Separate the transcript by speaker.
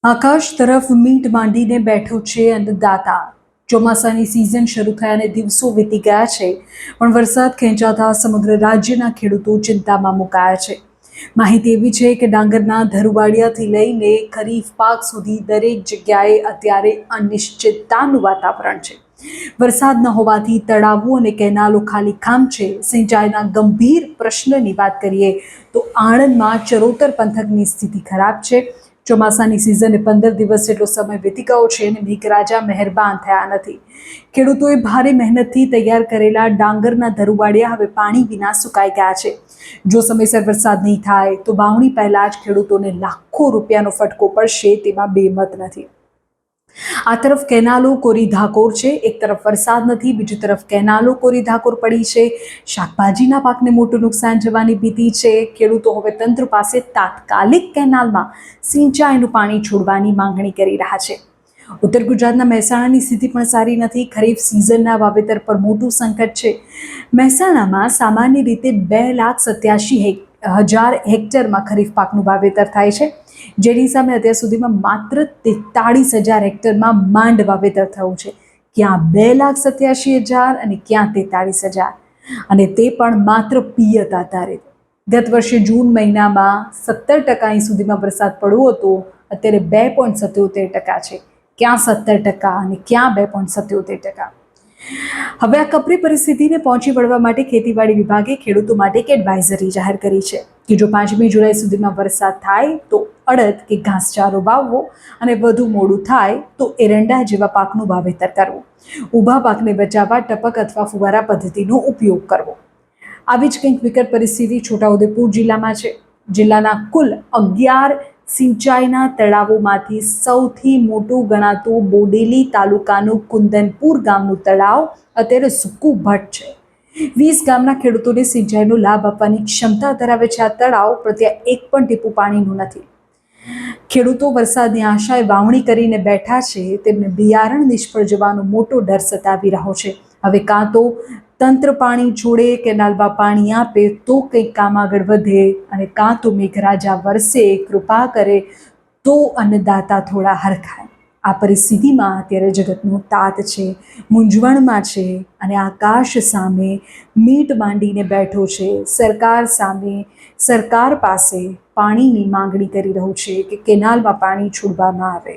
Speaker 1: આકાશ તરફ મીટ માંડીને બેઠો છે અન્નદાતા। ચોમાસાની સિઝન શરૂ થયાને દિવસો વીતી ગયા છે, પણ વરસાદ ખેંચાતા સમગ્ર રાજ્યના ખેડૂતો ચિંતામાં મુકાયા છે। માહિતી એવી છે કે ડાંગરના ધરુવાડિયાથી લઈને ખરીફ પાક સુધી દરેક જગ્યાએ અત્યારે અનિશ્ચિતતાનું વાતાવરણ છે। વરસાદ ન હોવાથી તળાવો અને કેનાલો ખાલીખામ છે। સિંચાઈના ગંભીર પ્રશ્નની વાત કરીએ તો આણંદમાં ચરોતર પંથકની સ્થિતિ ખરાબ છે। ચોમાસાની સિઝને 15 દિવસ જેટલો સમય વીતી ગયો છે અને મેઘરાજા મહેરબાન થયા નથી। ખેડૂતોએ ભારે મહેનતથી તૈયાર કરેલા ડાંગરના ધરુવાડિયા હવે પાણી વિના સુકાઈ ગયા છે। જો સમયસર વરસાદ નહીં થાય તો વાવણી પહેલા જ ખેડૂતોને લાખો રૂપિયાનો ફટકો પડશે તેમાં બેમત નથી। આ તરફ કેનાલો કોરી ધાકોર છે। એક તરફ વરસાદ નથી, બીજી તરફ કેનાલો કોરી ધાકોર પડી છે। શાકભાજીના પાકને મોટું નુકસાન જવાની ભીતિ છે। ખેડૂતો હવે તંત્ર પાસે તાત્કાલિક કેનાલમાં સિંચાઈનું પાણી છોડવાની માંગણી કરી રહ્યા છે। ઉત્તર ગુજરાતના મહેસાણાની સ્થિતિ પણ સારી નથી। ખરીફ સિઝનના વાવેતર પર મોટું સંકટ છે। મહેસાણામાં સામાન્ય રીતે 2,87,000 હેક્ટરમાં ખરીફ પાકનું વાવેતર થાય છે, જેની સામે અત્યાર સુધીમાં માત્ર 43,000 હેક્ટરમાં માંડ વાવેતર થયું છે। ક્યાં 2,87,000 અને ક્યાં 43,000, અને તે પણ માત્ર પિયત આધારિત। ગત વર્ષે જૂન મહિનામાં 17% સુધીમાં વરસાદ પડ્યો હતો, અત્યારે 2.77% છે। ક્યાં 17% અને ક્યાં 2.77%। હવે આ કપરી પરિસ્થિતિને પહોંચી વળવા માટે ખેતીવાડી વિભાગે ખેડૂતો માટે એક એડવાઇઝરી જાહેર કરી છે કે જો 5મી જુલાઈ સુધીમાં વરસાદ થાય તો અડદ કે ઘાસચારો વાવવો અને વધુ મોડું થાય તો એરંડા જેવા પાકનું વાવેતર કરવું। ઊભા પાકને બચાવવા ટપક અથવા ફુવારા પદ્ધતિનો ઉપયોગ કરવો। આવી જ કંઈક વિકટ પરિસ્થિતિ છોટાઉદેપુર જિલ્લામાં છે। જિલ્લાના કુલ 11 સિંચાઈના તળાવોમાંથી સૌથી મોટું ગણાતું બોડેલી તાલુકાનું કુંદનપુર ગામનું તળાવ અત્યારે સૂકું ભટ્ટ છે। 20 ગામના ખેડૂતોને સિંચાઈનો લાભ આપવાની ક્ષમતા ધરાવે છે આ તળાવ, પણ ત્યાં એક પણ ટીપું પાણીનું નથી। ખેડૂતો વરસાદની આશાએ વાવણી કરીને બેઠા છે। તેમને બિયારણ નિષ્ફળ જવાનો મોટો ડર સતાવી રહ્યો છે। હવે કાં તો તંત્ર પાણી છોડે, કેનાલમાં પાણી આપે તો કંઈક કામ આગળ વધે, અને કાં તો મેઘરાજા વરસે, કૃપા કરે તો અન્નદાતા થોડા હરખાય। આ પરિસ્થિતિમાં અત્યારે જગતનો તાત છે, મૂંઝવણમાં છે, અને આકાશ સામે મીટ માંડીને બેઠો છે। સરકાર પાસે પાણીની માંગણી કરી રહ્યું છે કે કેનાલમાં પાણી છોડવામાં આવે।